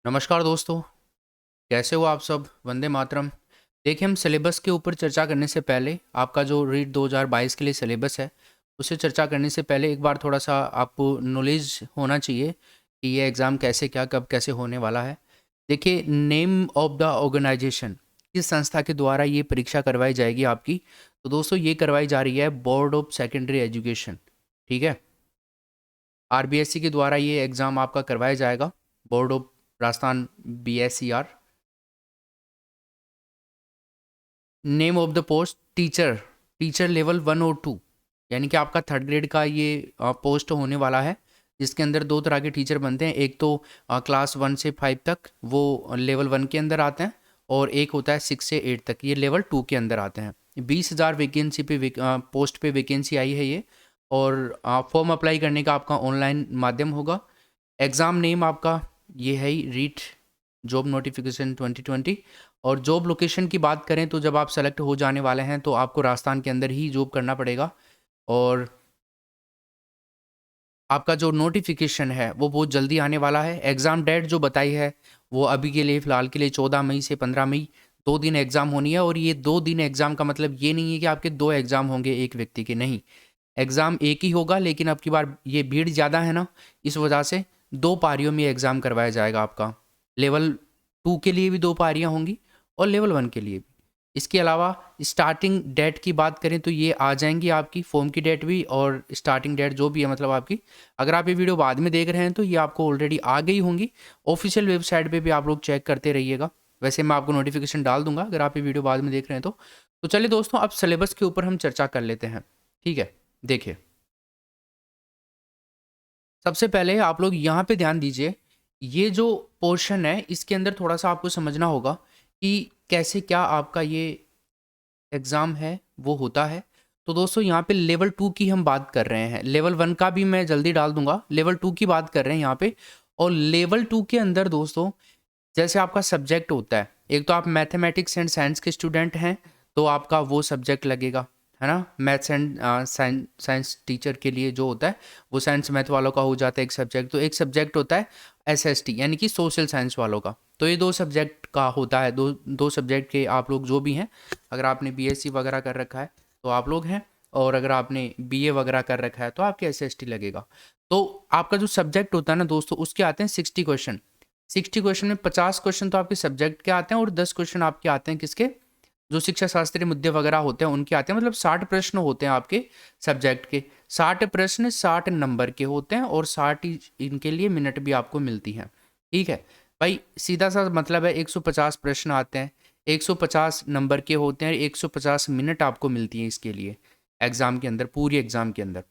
नमस्कार दोस्तों। कैसे हो आप सब? वंदे मातरम। देखिए, हम सिलेबस के ऊपर चर्चा करने से पहले आपका जो रीट 2022 के लिए सिलेबस है उससे चर्चा करने से पहले एक बार थोड़ा सा आपको नॉलेज होना चाहिए कि ये एग्ज़ाम कैसे क्या कब कैसे होने वाला है। देखिए, नेम ऑफ द ऑर्गेनाइजेशन, किस संस्था के द्वारा ये परीक्षा करवाई जाएगी आपकी, तो दोस्तों ये करवाई जा रही है बोर्ड ऑफ सेकेंडरी एजुकेशन। ठीक है, आरबीएससी के द्वारा ये एग्ज़ाम आपका करवाया जाएगा। Board of Rajasthan, BSCR। Name of the post teacher, teacher level 1 और 2, यानी कि आपका थर्ड ग्रेड का ये पोस्ट होने वाला है, जिसके अंदर दो तरह के टीचर बनते हैं। एक तो क्लास 1 से 5 तक, वो लेवल 1 के अंदर आते हैं, और एक होता है 6 से 8 तक, ये लेवल 2 के अंदर आते हैं। 20,000 वैकेंसी पे पोस्ट पे वैकेंसी आई है ये। और फॉर्म अप्लाई करने का आपका ऑनलाइन माध्यम होगा। एग्ज़ाम नेम आपका ये है ही, रीट जॉब नोटिफिकेशन 2020। और जॉब लोकेशन की बात करें तो जब आप सेलेक्ट हो जाने वाले हैं तो आपको राजस्थान के अंदर ही जॉब करना पड़ेगा। और आपका जो नोटिफिकेशन है वो बहुत जल्दी आने वाला है। एग्ज़ाम डेट जो बताई है वो अभी के लिए फ़िलहाल के लिए 14 मई से 15 मई, 2 दिन एग्ज़ाम होनी है। और ये 2 दिन एग्ज़ाम का मतलब ये नहीं है कि आपके 2 एग्ज़ाम होंगे एक व्यक्ति के, नहीं। एग्ज़ाम एक ही होगा, लेकिन अब की बार ये भीड़ ज़्यादा है ना, इस वजह से 2 पारियों में एग्ज़ाम करवाया जाएगा आपका। लेवल 2 के लिए भी 2 पारियाँ होंगी और लेवल 1 के लिए भी। इसके अलावा स्टार्टिंग डेट की बात करें तो ये आ जाएंगी आपकी फॉर्म की डेट भी, और स्टार्टिंग डेट जो भी है मतलब आपकी, अगर आप ये वीडियो बाद में देख रहे हैं तो ये आपको ऑलरेडी आ गई होंगी। ऑफिशियल वेबसाइट पे भी आप लोग चेक करते रहिएगा। वैसे मैं आपको नोटिफिकेशन डाल दूंगा अगर आप ये वीडियो बाद में देख रहे हैं तो चलिए दोस्तों, अब सिलेबस के ऊपर हम चर्चा कर लेते हैं। ठीक है, देखिए, सबसे पहले आप लोग यहाँ पे ध्यान दीजिए। ये जो पोर्शन है इसके अंदर थोड़ा सा आपको समझना होगा कि कैसे क्या आपका ये एग्ज़ाम है वो होता है। तो दोस्तों यहाँ पे लेवल 2 की हम बात कर रहे हैं, लेवल 1 का भी मैं जल्दी डाल दूंगा, लेवल 2 की बात कर रहे हैं यहाँ पे। और लेवल 2 के अंदर दोस्तों, जैसे आपका सब्जेक्ट होता है, एक तो आप मैथमेटिक्स एंड साइंस के स्टूडेंट हैं तो आपका वो सब्जेक्ट लगेगा, है ना। मैथ्स एंड साइंस टीचर के लिए जो होता है वो साइंस मैथ वालों का हो जाता है एक सब्जेक्ट। तो एक सब्जेक्ट होता है SST, यानी कि सोशल साइंस वालों का। तो ये 2 सब्जेक्ट का होता है, दो दो सब्जेक्ट के आप लोग जो भी हैं, अगर आपने BSc वगैरह कर रखा है तो आप लोग हैं, और अगर आपने BA वगैरह कर रखा है तो आपके SST लगेगा। तो आपका जो सब्जेक्ट होता है ना दोस्तों, उसके आते हैं 60 क्वेश्चन। 60 क्वेश्चन में 50 क्वेश्चन तो आपके सब्जेक्ट के आते हैं, और 10 क्वेश्चन आपके आते हैं किसके, जो शिक्षा शास्त्रीय मुद्दे वगैरह होते हैं उनके आते हैं। मतलब 60 प्रश्न होते हैं आपके सब्जेक्ट के। 60 प्रश्न 60 नंबर के होते हैं, और 60 इनके लिए मिनट भी आपको मिलती हैं। ठीक है भाई, सीधा सा मतलब है 150 प्रश्न आते हैं, 150 नंबर के होते हैं, 150 मिनट आपको मिलती हैं इसके लिए एग्ज़ाम के अंदर, पूरी एग्ज़ाम के अंदर।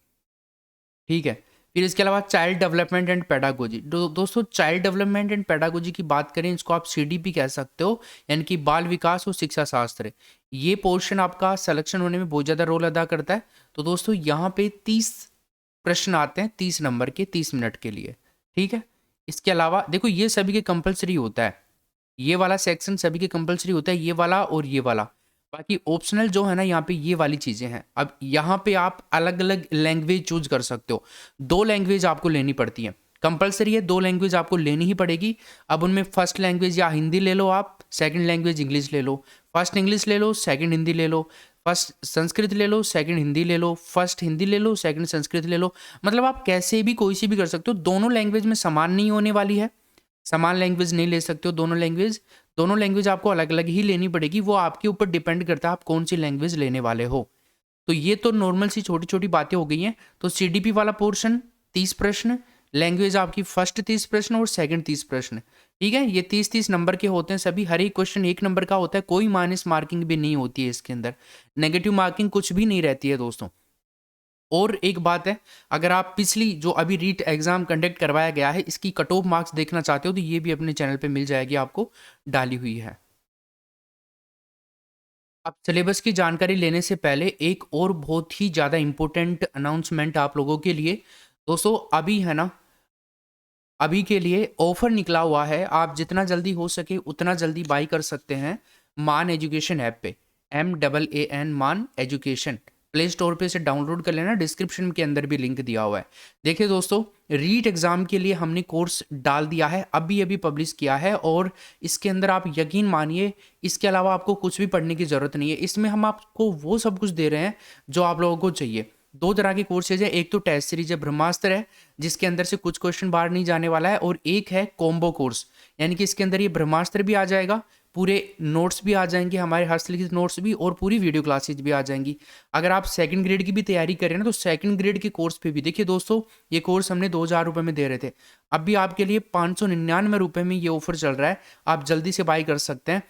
ठीक है, फिर इसके अलावा चाइल्ड डेवलपमेंट एंड पेडागोजी। दोस्तों, चाइल्ड डेवलपमेंट एंड पेडागोजी की बात करें, इसको आप CDP कह सकते हो, यानी कि बाल विकास और शिक्षा शास्त्र। ये पोर्शन आपका सिलेक्शन होने में बहुत ज़्यादा रोल अदा करता है। तो दोस्तों यहाँ पे 30 प्रश्न आते हैं, 30 नंबर के, 30 मिनट के लिए। ठीक है, इसके अलावा देखो, ये सभी के कंपलसरी होता है, ये वाला सेक्शन सभी के कंपलसरी होता है, ये वाला और ये वाला। बाकी ऑप्शनल जो है ना, यहाँ पे ये वाली चीज़ें हैं। अब यहाँ पे आप अलग अलग लैंग्वेज चूज कर सकते हो। 2 लैंग्वेज आपको लेनी पड़ती है, कंपलसरी है, 2 लैंग्वेज आपको लेनी ही पड़ेगी। अब उनमें फर्स्ट लैंग्वेज या हिंदी ले लो आप, सेकंड लैंग्वेज इंग्लिश ले लो। फर्स्ट इंग्लिश ले लो, सेकंड हिंदी ले लो। फर्स्ट संस्कृत ले लो, सेकंड हिंदी ले लो। फर्स्ट हिंदी ले लो, सेकंड संस्कृत ले लो। मतलब आप कैसे भी कोई सी भी कर सकते हो। दोनों लैंग्वेज में समान नहीं होने वाली है, समान लैंग्वेज नहीं ले सकते हो दोनों लैंग्वेज आपको अलग अलग ही लेनी पड़ेगी। वो आपके ऊपर डिपेंड करता है आप कौन सी लैंग्वेज लेने वाले हो। तो ये तो नॉर्मल सी छोटी छोटी बातें हो गई हैं। तो CDP वाला पोर्शन 30 प्रश्न, लैंग्वेज आपकी फर्स्ट 30 प्रश्न और सेकंड 30 प्रश्न। ठीक है, ये 30-30 नंबर के होते हैं सभी, हर एक क्वेश्चन 1 नंबर का होता है, कोई माइनस मार्किंग भी नहीं होती है इसके अंदर, नेगेटिव मार्किंग कुछ भी नहीं रहती है दोस्तों। और एक बात है, अगर आप पिछली जो अभी रीट एग्जाम कंडक्ट करवाया गया है इसकी कट ऑफ मार्क्स देखना चाहते हो तो ये भी अपने चैनल पे मिल जाएगी, आपको डाली हुई है। अब सिलेबस की जानकारी लेने से पहले एक और बहुत ही ज़्यादा इंपॉर्टेंट अनाउंसमेंट आप लोगों के लिए। दोस्तों अभी है ना, अभी के लिए ऑफर निकला हुआ है, आप जितना जल्दी हो सके उतना जल्दी बाई कर सकते हैं मान एजुकेशन ऐप पे, MAAN मान एजुकेशन। प्ले स्टोर पे इसे डाउनलोड कर लेना, डिस्क्रिप्शन के अंदर भी लिंक दिया हुआ है। देखिए दोस्तों, रीट एग्ज़ाम के लिए हमने कोर्स डाल दिया है, अभी अभी पब्लिश किया है, और इसके अंदर आप यकीन मानिए इसके अलावा आपको कुछ भी पढ़ने की ज़रूरत नहीं है। इसमें हम आपको वो सब कुछ दे रहे हैं जो आप लोगों को चाहिए। दो तरह के कोर्सेज है, एक तो टेस्ट सीरीज है, ब्रह्मास्त्र है, जिसके अंदर से कुछ क्वेश्चन बाहर नहीं जाने वाला है, और एक है कॉम्बो कोर्स, यानी कि इसके अंदर ये ब्रह्मास्त्र भी आ जाएगा, पूरे नोट्स भी आ जाएंगे, हमारे हस्तलिखित नोट्स भी, और पूरी वीडियो क्लासेज भी आ जाएंगी। अगर आप सेकंड ग्रेड की भी तैयारी करें ना, तो सेकंड ग्रेड के कोर्स पे भी देखिए दोस्तों, ये कोर्स हमने 2,000 रुपये में दे रहे थे, अभी आपके लिए 599 रुपये में ये ऑफर चल रहा है, आप जल्दी से बाई कर सकते हैं।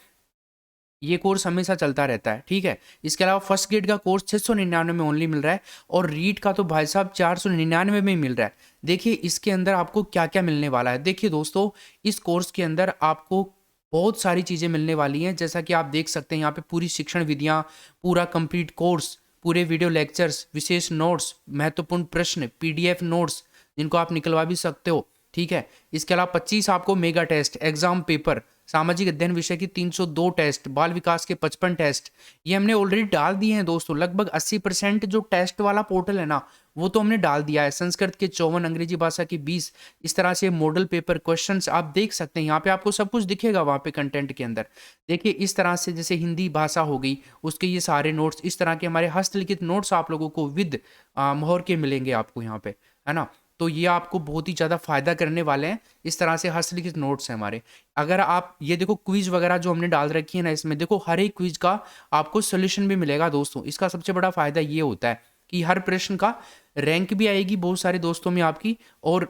ये कोर्स हमेशा चलता रहता है, ठीक है। इसके अलावा फर्स्ट ग्रेड का कोर्स 699 में ओनली मिल रहा है, और रीट का तो भाई साहब 499 में ही मिल रहा है। देखिए इसके अंदर आपको क्या क्या मिलने वाला है। देखिए दोस्तों, इस कोर्स के अंदर आपको बहुत सारी चीज़ें मिलने वाली हैं, जैसा कि आप देख सकते हैं यहाँ पे पूरी शिक्षण विधियाँ, पूरा कंप्लीट कोर्स, पूरे वीडियो लेक्चर्स, विशेष नोट्स, महत्वपूर्ण प्रश्न, पीडीएफ नोट्स जिनको आप निकलवा भी सकते हो, ठीक है। इसके अलावा 25 आपको मेगा टेस्ट, एग्जाम पेपर, सामाजिक अध्ययन विषय की 302 टेस्ट, बाल विकास के 55 टेस्ट, ये हमने ऑलरेडी डाल दिए हैं दोस्तों। लगभग 80% जो टेस्ट वाला पोर्टल है ना, वो तो हमने डाल दिया है। संस्कृत के 54, अंग्रेजी भाषा की 20, इस तरह से मॉडल पेपर क्वेश्चंस आप देख सकते हैं। यहाँ पे आपको सब कुछ दिखेगा वहाँ पे कंटेंट के अंदर। देखिए इस तरह से, जैसे हिंदी भाषा हो गई, उसके ये सारे नोट्स, इस तरह के हमारे हस्तलिखित नोट्स आप लोगों को विद मोहर के मिलेंगे आपको यहाँ पे, है ना। तो ये आपको बहुत ही ज़्यादा फायदा करने वाले हैं। इस तरह से हस्तलिखित नोट्स हैं हमारे। अगर आप ये देखो क्विज वगैरह जो हमने डाल रखी है ना, इसमें देखो हर एक क्विज का आपको सोल्यूशन भी मिलेगा दोस्तों। इसका सबसे बड़ा फायदा ये होता है कि हर प्रश्न का रैंक भी आएगी बहुत सारे दोस्तों में आपकी, और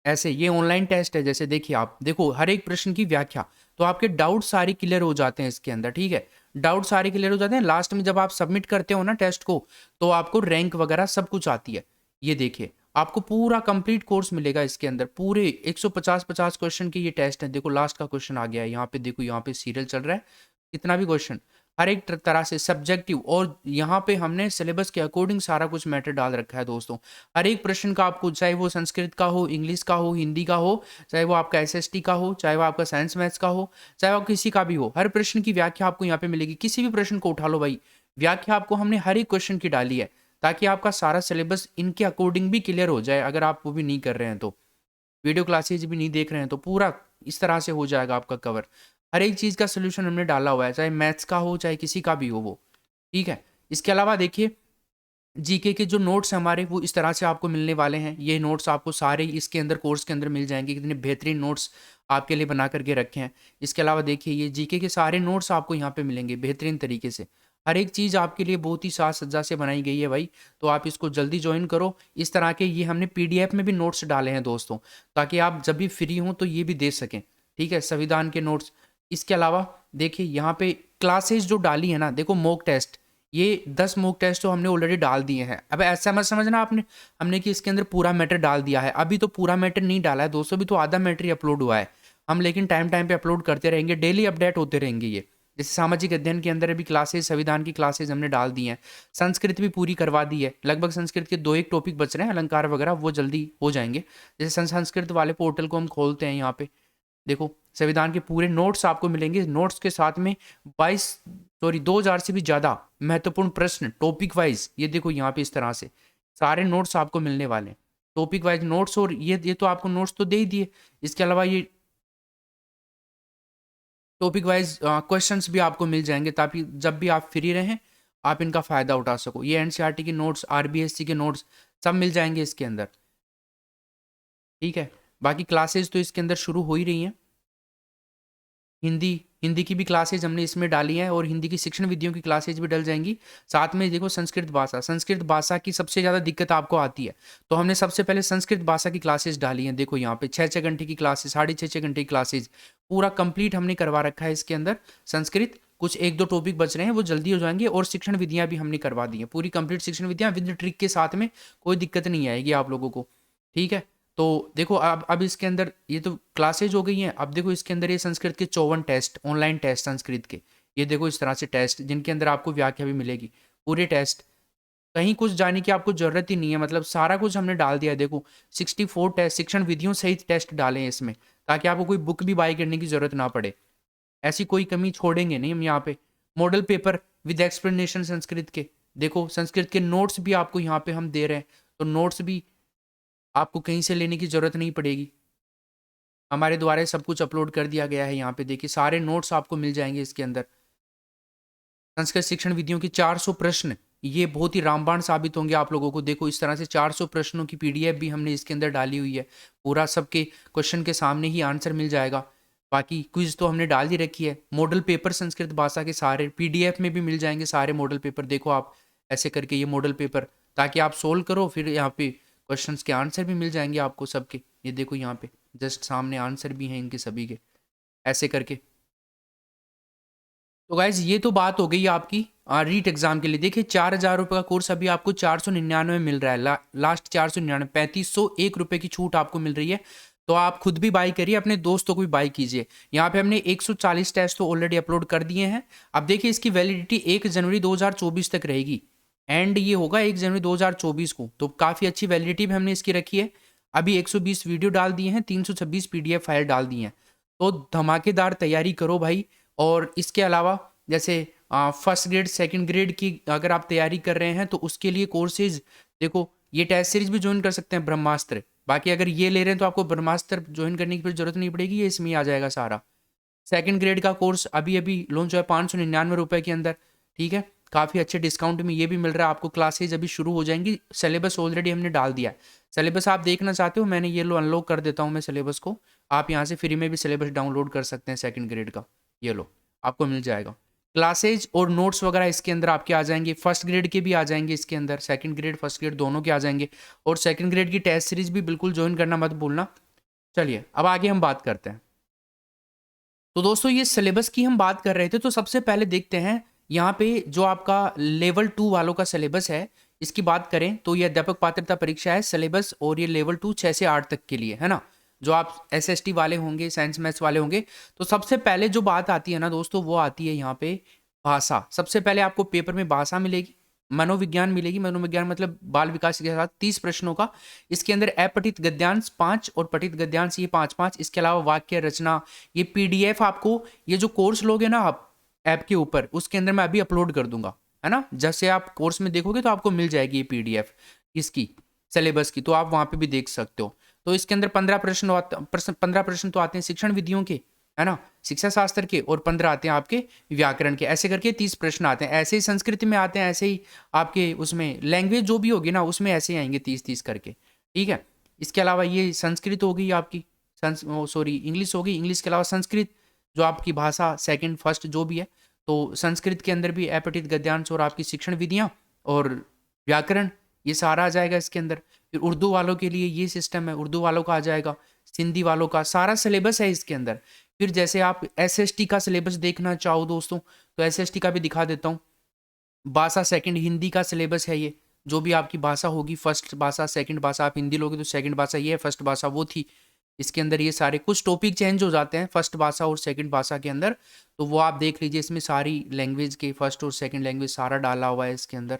ऐसे ये ऑनलाइन टेस्ट है, जैसे देखिए आप देखो हर एक प्रश्न की व्याख्या, तो आपके डाउट सारे क्लियर हो जाते हैं इसके अंदर, ठीक है। डाउट सारे क्लियर हो जाते हैं, लास्ट में जब आप सबमिट करते हो ना टेस्ट को, तो आपको रैंक वगैरह सब कुछ आती है। ये देखिए आपको पूरा कंप्लीट कोर्स मिलेगा इसके अंदर, पूरे 150 क्वेश्चन के ये टेस्ट हैं। देखो लास्ट का क्वेश्चन आ गया है यहाँ पे, देखो यहाँ पे सीरियल चल रहा है, कितना भी क्वेश्चन, हर एक तरह से सब्जेक्टिव, और यहाँ पे हमने सिलेबस के अकॉर्डिंग सारा कुछ मैटर डाल रखा है दोस्तों। हर एक प्रश्न का आपको, चाहे वो संस्कृत का हो, इंग्लिश का हो, हिंदी का हो, चाहे वो आपका एसएसटी का हो, चाहे वो आपका साइंस मैथ्स का हो, चाहे वो किसी का भी हो, हर प्रश्न की व्याख्या आपको यहाँ पे मिलेगी। किसी भी प्रश्न को उठा लो भाई, व्याख्या आपको हमने हर एक क्वेश्चन की डाली है, ताकि आपका सारा सिलेबस इनके अकॉर्डिंग भी क्लियर हो जाए। अगर आप वो भी नहीं कर रहे हैं तो, वीडियो क्लासेज भी नहीं देख रहे हैं तो, पूरा इस तरह से हो जाएगा आपका कवर। हर एक चीज़ का सोल्यूशन हमने डाला हुआ है, चाहे मैथ्स का हो चाहे किसी का भी हो वो, ठीक है। इसके अलावा देखिए जीके के जो नोट्स हैं हमारे, वो इस तरह से आपको मिलने वाले हैं। ये नोट्स आपको सारे इसके अंदर कोर्स के अंदर मिल जाएंगे। कितने बेहतरीन नोट्स आपके लिए बना करके रखे हैं। इसके अलावा देखिए ये जीके के सारे नोट्स आपको यहाँ पे मिलेंगे बेहतरीन तरीके से। हर एक चीज़ आपके लिए बहुत ही साज सज्जा से बनाई गई है भाई, तो आप इसको जल्दी ज्वाइन करो। इस तरह के ये हमने पीडीएफ में भी नोट्स डाले हैं दोस्तों, ताकि आप जब भी फ्री हों तो ये भी दे सकें, ठीक है, संविधान के नोट्स। इसके अलावा देखिए यहाँ पे क्लासेज जो डाली है ना, देखो मॉक टेस्ट, ये 10 मॉक टेस्ट तो हमने ऑलरेडी डाल दिए हैं। अब ऐसा मत समझना आपने हमने कि इसके अंदर पूरा मैटर डाल दिया है, अभी तो पूरा मैटर नहीं डाला है दोस्तों, भी तो आधा मैटर ही अपलोड हुआ है। हम लेकिन टाइम टाइम पे अपलोड करते रहेंगे, डेली अपडेट होते रहेंगे ये। जैसे सामाजिक अध्ययन के अंदर अभी क्लासेज, संविधान की क्लासेज हमने डाल दी हैं। संस्कृत भी पूरी करवा दी है, लगभग संस्कृत के 2 एक टॉपिक बच रहे हैं, अलंकार वगैरह, वो जल्दी हो जाएंगे। जैसे संस्कृत वाले पोर्टल को हम खोलते हैं, यहाँ पे देखो संविधान के पूरे नोट्स आपको मिलेंगे। नोट्स के साथ में 2,000 से भी ज़्यादा महत्वपूर्ण प्रश्न टॉपिक वाइज, ये देखो यहाँ पे इस तरह से सारे नोट्स आपको मिलने वाले हैं, टॉपिक वाइज नोट्स। और ये तो आपको नोट्स तो दे ही दिए, इसके अलावा ये टॉपिक वाइज क्वेश्चंस भी आपको मिल जाएंगे, ताकि जब भी आप फ्री रहें आप इनका फ़ायदा उठा सको। ये एनसीईआरटी के नोट्स, आरबीएससी के नोट्स सब मिल जाएंगे इसके अंदर, ठीक है। बाकी क्लासेज तो इसके अंदर शुरू हो ही रही हैं। हिंदी हिंदी की भी क्लासेज हमने इसमें डाली हैं, और हिंदी की शिक्षण विधियों की क्लासेज भी डल जाएंगी। साथ में देखो संस्कृत भाषा की सबसे ज़्यादा दिक्कत आपको आती है, तो हमने सबसे पहले संस्कृत भाषा की क्लासेज डाली हैं। देखो यहाँ पे 6-6 घंटे की क्लासेज, 6.5 घंटे की क्लासेज, पूरा कंप्लीट हमने करवा रखा है इसके अंदर। संस्कृत कुछ 1-2 टॉपिक बच रहे हैं, वो जल्दी हो जाएंगे, और शिक्षण विधियाँ भी हमने करवा दी हैं, पूरी कंप्लीट शिक्षण विधियाँ विद ट्रिक के साथ में, कोई दिक्कत नहीं आएगी आप लोगों को, ठीक है। तो देखो अब इसके अंदर ये तो क्लासेज हो गई हैं। अब देखो इसके अंदर ये संस्कृत के 54 टेस्ट, ऑनलाइन टेस्ट संस्कृत के, ये देखो इस तरह से टेस्ट, जिनके अंदर आपको व्याख्या भी मिलेगी, पूरे टेस्ट, कहीं कुछ जाने की आपको जरूरत ही नहीं है। मतलब सारा कुछ हमने डाल दिया है। देखो 64 टेस्ट शिक्षण विधियों सहित टेस्ट डाले हैं इसमें, ताकि आपको कोई बुक भी बाई करने की जरूरत ना पड़े, ऐसी कोई कमी छोड़ेंगे नहीं हम यहाँ पे। Model paper with explanation Sanskrit के, देखो संस्कृत के नोट्स भी आपको यहाँ पे हम दे रहे हैं, तो नोट्स भी आपको कहीं से लेने की ज़रूरत नहीं पड़ेगी, हमारे द्वारा सब कुछ अपलोड कर दिया गया है। यहाँ पे देखिए सारे नोट्स आपको मिल जाएंगे इसके अंदर। संस्कृत शिक्षण विधियों की 400 प्रश्न, ये बहुत ही रामबाण साबित होंगे आप लोगों को। देखो इस तरह से 400 प्रश्नों की पीडीएफ भी हमने इसके अंदर डाली हुई है, पूरा सबके क्वेश्चन के सामने ही आंसर मिल जाएगा। बाकी क्विज तो हमने डाल ही रखी है। मॉडल पेपर संस्कृत भाषा के सारे पीडीएफ में भी मिल जाएंगे सारे मॉडल पेपर। देखो आप ऐसे करके ये मॉडल पेपर, ताकि आप सोल्व करो, फिर यहाँ पे क्वेश्चंस के आंसर भी मिल जाएंगे आपको सबके। ये देखो यहाँ पे जस्ट सामने आंसर भी हैं इनके सभी के, ऐसे करके। तो गाइज ये तो बात हो गई आपकी रीट एग्जाम के लिए। देखिए 4,000 रुपये का कोर्स अभी आपको 499 मिल रहा है, लास्ट 499, 3,501 रुपये की छूट आपको मिल रही है। तो आप खुद भी बाई करिए, अपने दोस्तों को भी बाई कीजिए। यहाँ पे हमने 140 टेस्ट तो ऑलरेडी अपलोड कर दिए हैं। अब देखिए इसकी वैलिडिटी 1 जनवरी 2024 तक रहेगी, एंड ये होगा 1 जनवरी 2024 को। तो काफ़ी अच्छी वैलिडिटी भी हमने इसकी रखी है। अभी 120 वीडियो डाल दिए हैं, 326 पीडीएफ फाइल डाल दी हैं। तो धमाकेदार तैयारी करो भाई। और इसके अलावा जैसे फर्स्ट ग्रेड सेकंड ग्रेड की अगर आप तैयारी कर रहे हैं तो उसके लिए कोर्सेज, देखो ये टेस्ट सीरीज भी ज्वाइन कर सकते हैं ब्रह्मास्त्र। बाकी अगर ये ले रहे हैं तो आपको ब्रह्मास्त्र ज्वाइन करने की फिर जरूरत नहीं पड़ेगी, ये इसमें आ जाएगा सारा। सेकंड ग्रेड का कोर्स अभी अभी लॉन्च हुआ है 599 रुपये के अंदर, ठीक है। काफ़ी अच्छे डिस्काउंट में ये भी मिल रहा है आपको। क्लासेज अभी शुरू हो जाएंगी, सिलेबस ऑलरेडी हमने डाल दिया है। सिलेबस आप देखना चाहते हो, मैंने ये लो अनलॉक कर देता हूँ मैं सिलेबस को। आप यहाँ से फ्री में भी सिलेबस डाउनलोड कर सकते हैं सेकंड ग्रेड का, ये लो आपको मिल जाएगा। क्लासेज और नोट्स वगैरह इसके अंदर आपके आ जाएंगे, फर्स्ट ग्रेड के भी आ जाएंगे इसके अंदर, सेकंड ग्रेड फर्स्ट ग्रेड दोनों के आ जाएंगे। और सेकंड ग्रेड की टेस्ट सीरीज भी बिल्कुल ज्वाइन करना मत भूलना। चलिए अब आगे हम बात करते हैं। तो दोस्तों ये सिलेबस की हम बात कर रहे थे, तो सबसे पहले देखते हैं यहाँ पे जो आपका लेवल 2 वालों का सिलेबस है, इसकी बात करें तो ये अध्यापक पात्रता परीक्षा है सिलेबस, और ये लेवल 2 6 से 8 तक के लिए है ना। जो आप एसएसटी वाले होंगे, साइंस मैथ्स वाले होंगे, तो सबसे पहले जो बात आती है ना दोस्तों, वो आती है यहाँ पे भाषा। सबसे पहले आपको पेपर में भाषा मिलेगी, मनोविज्ञान मिलेगी। मनोविज्ञान मतलब बाल विकास के साथ 30 प्रश्नों का। इसके अंदर अपठित गद्यांश 5 और पठित गद्यांश ये 5-5। इसके अलावा वाक्य रचना, ये पीडीएफ आपको, ये जो कोर्स लोगे ना आप ऐप के ऊपर, उसके अंदर मैं अभी अपलोड कर दूंगा, है ना। जैसे आप कोर्स में देखोगे तो आपको मिल जाएगी ये पीडीएफ इसकी सिलेबस की, तो आप वहां पे भी देख सकते हो। तो इसके अंदर 15 प्रश्न तो आते हैं शिक्षण विधियों के, है ना, शिक्षा शास्त्र के, और 15 आते हैं आपके व्याकरण के। ऐसे करके 30 प्रश्न आते हैं। ऐसे ही संस्कृति में आते हैं, ऐसे ही आपके उसमें लैंग्वेज जो भी होगी ना उसमें ऐसे ही आएंगे 30-30 करके, ठीक है। इसके अलावा ये संस्कृत हो गई आपकी, इंग्लिश हो गई। इंग्लिश के अलावा संस्कृत जो आपकी भाषा सेकंड फर्स्ट जो भी है, तो संस्कृत के अंदर भी अपठित गद्यांश और आपकी शिक्षण विधियाँ और व्याकरण, ये सारा आ जाएगा इसके अंदर। फिर उर्दू वालों के लिए ये सिस्टम है, उर्दू वालों का आ जाएगा, सिंधी वालों का सारा सिलेबस है इसके अंदर। फिर जैसे आप एसएसटी का सिलेबस देखना चाहो दोस्तों, तो एसएसटी का भी दिखा देता हूँ। भाषा सेकंड हिंदी का सिलेबस है ये। जो भी आपकी भाषा होगी, फर्स्ट भाषा सेकंड भाषा, आप हिंदी लोगे तो सेकंड भाषा ये है, फर्स्ट भाषा वो थी। इसके अंदर ये सारे कुछ टॉपिक चेंज हो जाते हैं फर्स्ट भाषा और सेकंड भाषा के अंदर, तो वो आप देख लीजिए। इसमें सारी लैंग्वेज के फर्स्ट और सेकंड लैंग्वेज सारा डाला हुआ है इसके अंदर।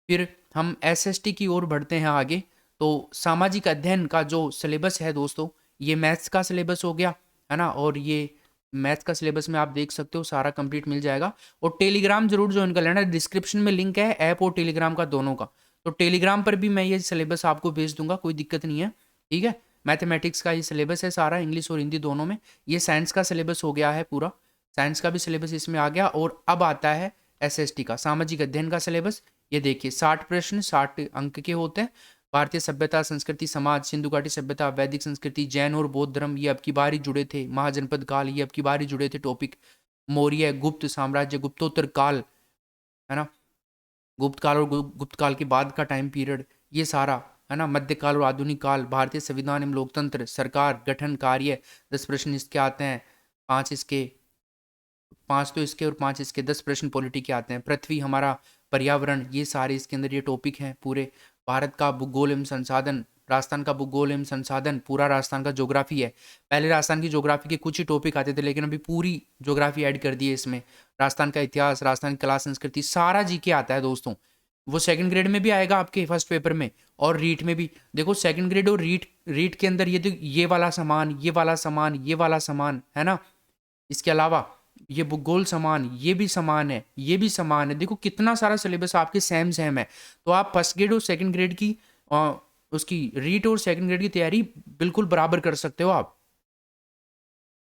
फिर हम एसएसटी की ओर बढ़ते हैं आगे। तो सामाजिक अध्ययन का जो सिलेबस है दोस्तों, ये मैथ्स का सिलेबस हो गया, है ना। और ये मैथ्स का सिलेबस में आप देख सकते हो सारा कंप्लीट मिल जाएगा। और टेलीग्राम जरूर ज्वाइन कर लेना, डिस्क्रिप्शन में लिंक है ऐप और टेलीग्राम का दोनों का। तो टेलीग्राम पर भी मैं ये सिलेबस आपको भेज दूंगा, कोई दिक्कत नहीं है, ठीक है। मैथमेटिक्स का ये सिलेबस है सारा, इंग्लिश और हिंदी दोनों में। ये साइंस का सिलेबस हो गया है पूरा, साइंस का भी सिलेबस इसमें आ गया। और अब आता है एसएसटी का सामाजिक अध्ययन का सिलेबस। ये देखिए 60 प्रश्न 60 अंक के होते हैं। भारतीय सभ्यता, संस्कृति, समाज, सिंधु घाटी सभ्यता, वैदिक संस्कृति, जैन और बौद्ध धर्म, ये अब की बार ही जुड़े थे। महाजनपद काल, ये अब की बार ही जुड़े थे टॉपिक। मौर्य, गुप्त साम्राज्य, गुप्तोत्तर काल, है ना, गुप्त काल और गुप्त काल के बाद का टाइम पीरियड, ये सारा, है ना। मध्यकाल और आधुनिक काल, भारतीय संविधान एवं लोकतंत्र, सरकार गठन कार्य, 10 प्रश्न इसके आते हैं। 5 तो इसके और 5 इसके, 10 प्रश्न पॉलिटी के आते हैं। पृथ्वी, हमारा पर्यावरण, ये सारे इसके अंदर ये टॉपिक हैं पूरे। भारत का भूगोल एवं संसाधन, राजस्थान का भूगोल एवं संसाधन, पूरा राजस्थान का ज्योग्राफी है। पहले राजस्थान की ज्योग्राफी के कुछ ही टॉपिक आते थे, लेकिन अभी पूरी ज्योग्राफी ऐड कर दी है इसमें। राजस्थान का इतिहास, राजस्थान की कला संस्कृति, सारा जीके आता है दोस्तों। वो सेकंड ग्रेड में भी आएगा आपके फर्स्ट पेपर में, और रीट में भी। देखो सेकंड ग्रेड और रीट के अंदर ये वाला सामान, ये वाला सामान, ये वाला सामान, है ना। इसके अलावा ये भूगोल समान, ये भी समान है, ये भी समान है। देखो कितना सारा सिलेबस आपके सेम सेम है। तो आप फर्स्ट ग्रेड और सेकंड ग्रेड की उसकी रीट और सेकंड ग्रेड की तैयारी बिल्कुल बराबर कर सकते हो आप।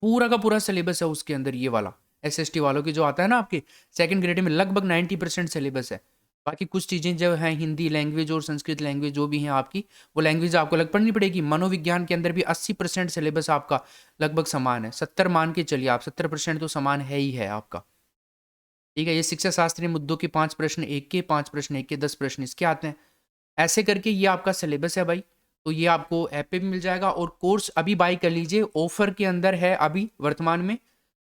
पूरा का पूरा सिलेबस है उसके अंदर, ये वाला एसएसटी वालों की जो आता है ना आपके सेकंड ग्रेड में, लगभग 90% सिलेबस है। बाकी कुछ चीज़ें जो हैं हिंदी लैंग्वेज और संस्कृत लैंग्वेज जो भी हैं आपकी, वो लैंग्वेज आपको अलग पढ़नी पड़ेगी। मनोविज्ञान के अंदर भी 80% सिलेबस आपका लगभग समान है। 70 मान के चलिए आप, 70% तो समान है ही है आपका। ठीक है, ये शिक्षा शास्त्रीय मुद्दों के 5 प्रश्न एक के, 5 प्रश्न एक के, 10 प्रश्न इसके आते हैं। ऐसे करके ये आपका सिलेबस है भाई। तो ये आपको ऐप पे भी मिल जाएगा, और कोर्स अभी बाई कर लीजिए, ऑफर के अंदर है अभी वर्तमान में।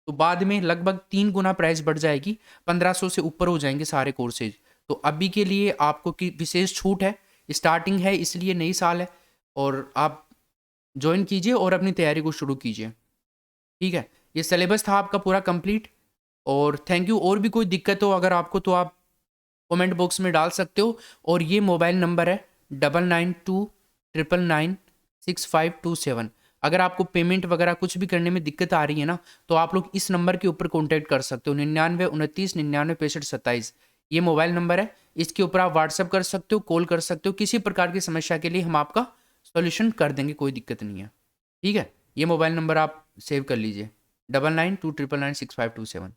तो बाद में लगभग 3 गुना प्राइस बढ़ जाएगी, 1500 से ऊपर हो जाएंगे सारे कोर्सेज। तो अभी के लिए आपको की विशेष छूट है, स्टार्टिंग है इसलिए, नई साल है, और आप ज्वाइन कीजिए और अपनी तैयारी को शुरू कीजिए। ठीक है, ये सिलेबस था आपका पूरा कंप्लीट, और थैंक यू। और भी कोई दिक्कत हो अगर आपको, तो आप कमेंट बॉक्स में डाल सकते हो। और ये मोबाइल नंबर है 9929996527। अगर आपको पेमेंट वगैरह कुछ भी करने में दिक्कत आ रही है ना, तो आप लोग इस नंबर के ऊपर कॉन्टैक्ट कर सकते हो, 9929996527। ये मोबाइल नंबर है, इसके ऊपर आप व्हाट्सअप कर सकते हो, कॉल कर सकते हो, किसी प्रकार की समस्या के लिए हम आपका सॉल्यूशन कर देंगे, कोई दिक्कत नहीं है। ठीक है, ये मोबाइल नंबर आप सेव कर लीजिए, 9929996527।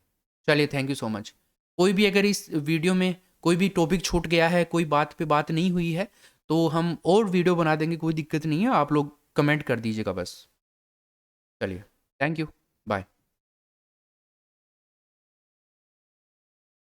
चलिए, थैंक यू सो मच। कोई भी अगर इस वीडियो में कोई भी टॉपिक छूट गया है, कोई बात पे बात नहीं हुई है, तो हम और वीडियो बना देंगे, कोई दिक्कत नहीं है। आप लोग कमेंट कर दीजिएगा बस। चलिए, थैंक यू, बाय।